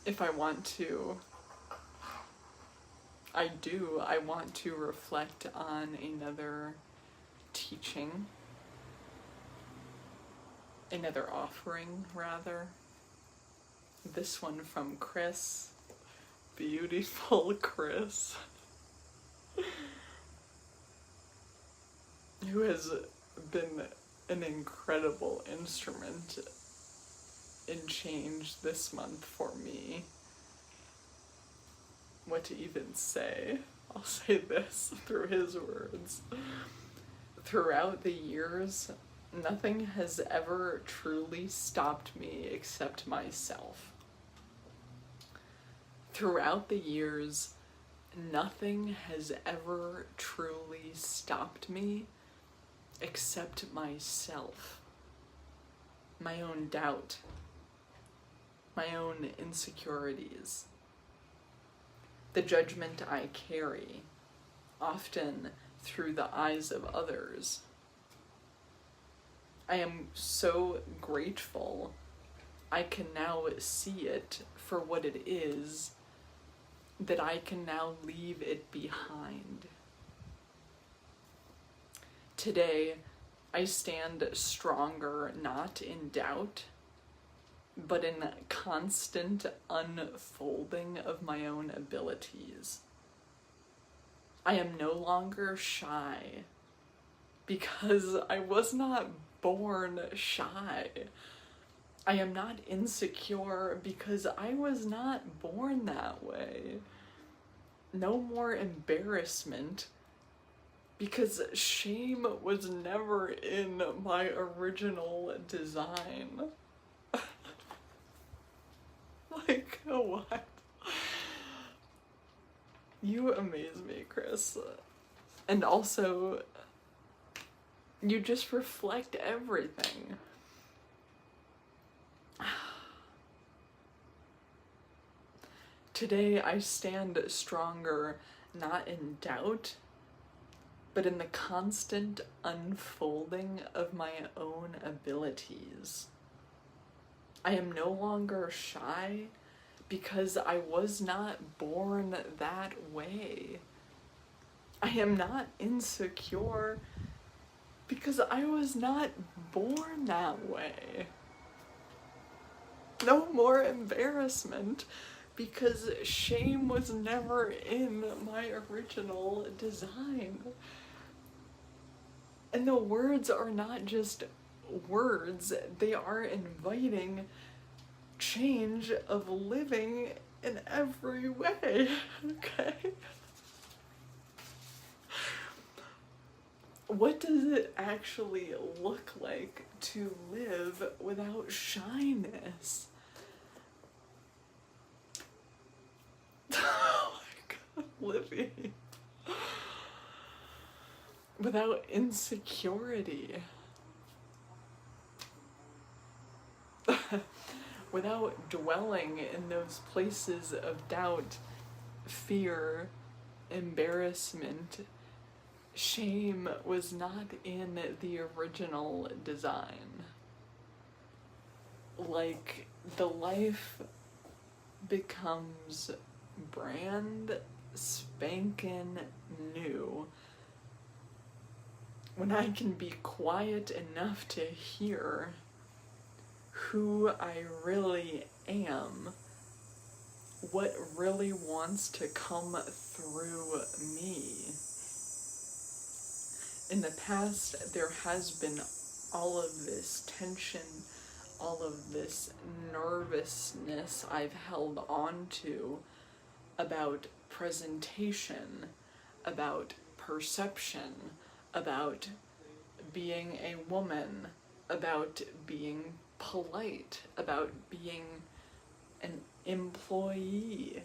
if I want to, I want to reflect on another teaching, another offering, rather. This one from Chris, beautiful Chris, who has been an incredible instrument in change this month for me. What to even say? I'll say this through his words. Throughout the years, nothing has ever truly stopped me except myself. Throughout the years, nothing has ever truly stopped me except myself. My own doubt, my own insecurities, the judgment I carry, often through the eyes of others. I am so grateful I can now see it for what it is, that I can now leave it behind. Today, I stand stronger, not in doubt, but in constant unfolding of my own abilities. I am no longer shy because I was not born shy. I am not insecure because I was not born that way. No more embarrassment because shame was never in my original design. Like, what? You amaze me, Chris. And also, you just reflect everything. Today I stand stronger, not in doubt, but in the constant unfolding of my own abilities. I am no longer shy because I was not born that way. I am not insecure because I was not born that way. No more embarrassment because shame was never in my original design. And the words are not just words, they are inviting change of living in every way, okay? What does it actually look like to live without shyness? Oh my God, Livy. Without insecurity. Without dwelling in those places of doubt, fear, embarrassment. Shame was not in the original design. Like, the life becomes brand spankin' new when I can be quiet enough to hear who I really am, what really wants to come through me. In the past, there has been all of this tension, all of this nervousness I've held on to about presentation, about perception, about being a woman, about being polite, about being an employee,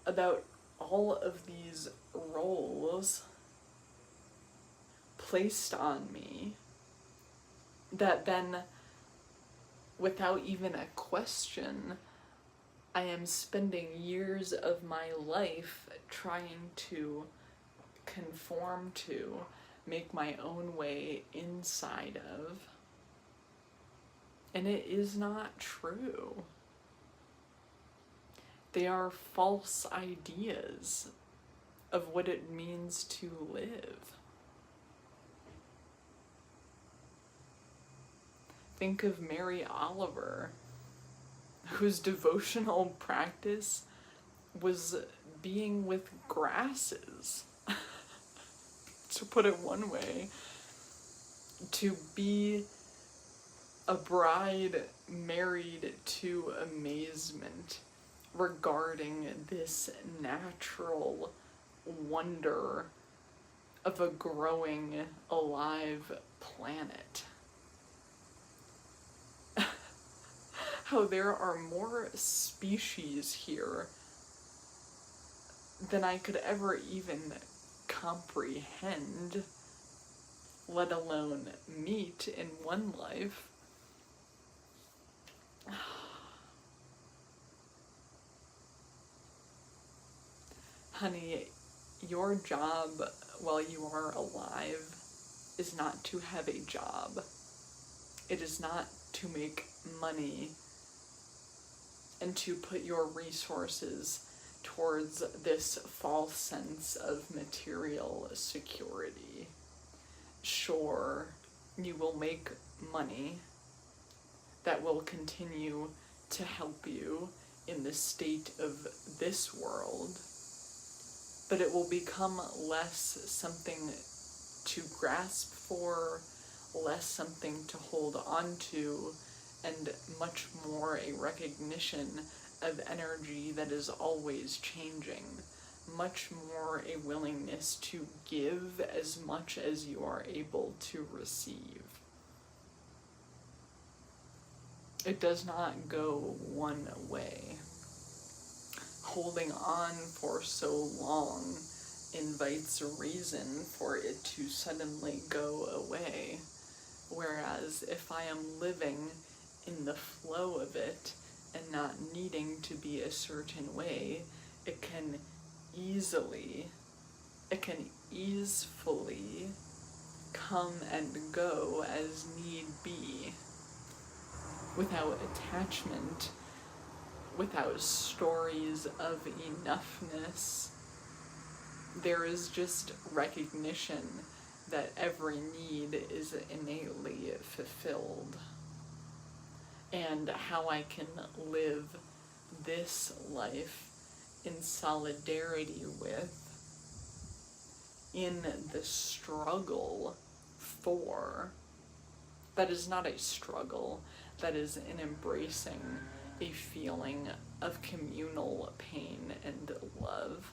about all of these roles placed on me that then, without even a question, I am spending years of my life trying to conform to, make my own way inside of. And it is not true. They are false ideas of what it means to live. Think of Mary Oliver, whose devotional practice was being with grasses, to put it one way, to be a bride married to amazement regarding this natural wonder of a growing, alive planet. How there are more species here than I could ever even comprehend, let alone meet in one life. Honey, your job while you are alive is not to have a job. It is not to make money and to put your resources towards this false sense of material security. Sure, you will make money that will continue to help you in the state of this world, but it will become less something to grasp for, less something to hold on to, and much more a recognition of energy that is always changing, much more a willingness to give as much as you are able to receive. It does not go one way. Holding on for so long invites a reason for it to suddenly go away. Whereas if I am living in the flow of it and not needing to be a certain way, it can easily easefully come and go as need be, without attachment, without stories of enoughness. There is just recognition that every need is innately fulfilled. And how I can live this life in solidarity with, in the struggle for, that is not a struggle, that is an embracing a feeling of communal pain and love.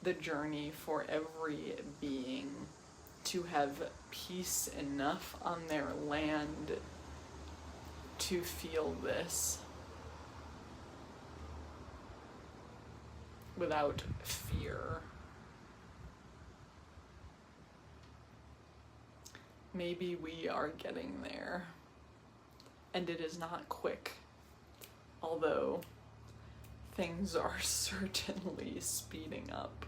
The journey for every being to have peace enough on their land to feel this without fear. Maybe we are getting there, and it is not quick, although things are certainly speeding up.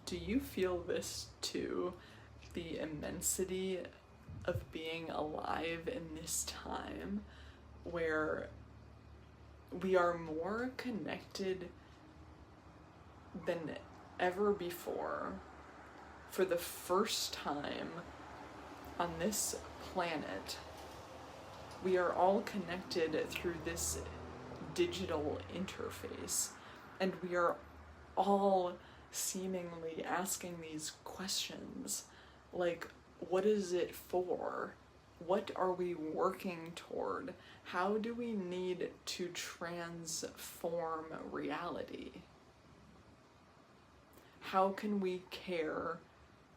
Do you feel this too? The immensity of being alive in this time where we are more connected than ever before. For the first time on this planet, we are all connected through this digital interface, and we are all seemingly asking these questions like, what is it for? What are we working toward? How do we need to transform reality? How can we care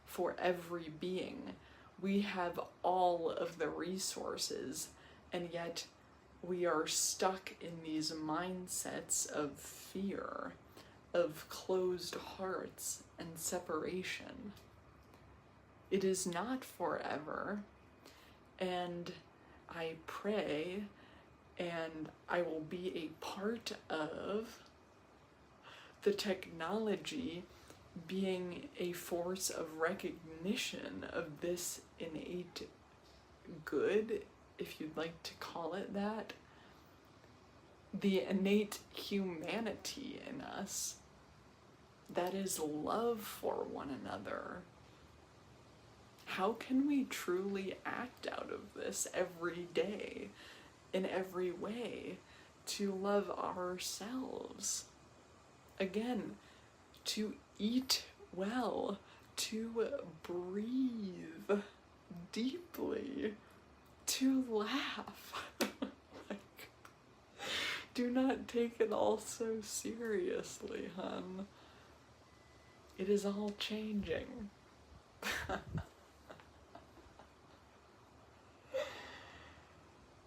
for every being? We have all of the resources, and yet we are stuck in these mindsets of fear, of closed hearts and separation. It is not forever, and I pray, and I will be a part of the technology being a force of recognition of this innate good, if you'd like to call it that, the innate humanity in us that is love for one another. How can we truly act out of this every day, in every way, to love ourselves? Again, to eat well, to breathe deeply, to laugh. Like, do not take it all so seriously, hun. It is all changing.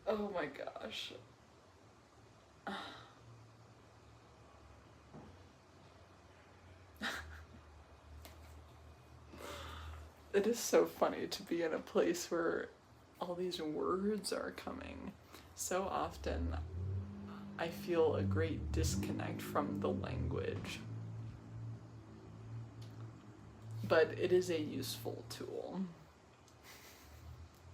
Oh my gosh. It is so funny to be in a place where all these words are coming. So often I feel a great disconnect from the language. But it is a useful tool.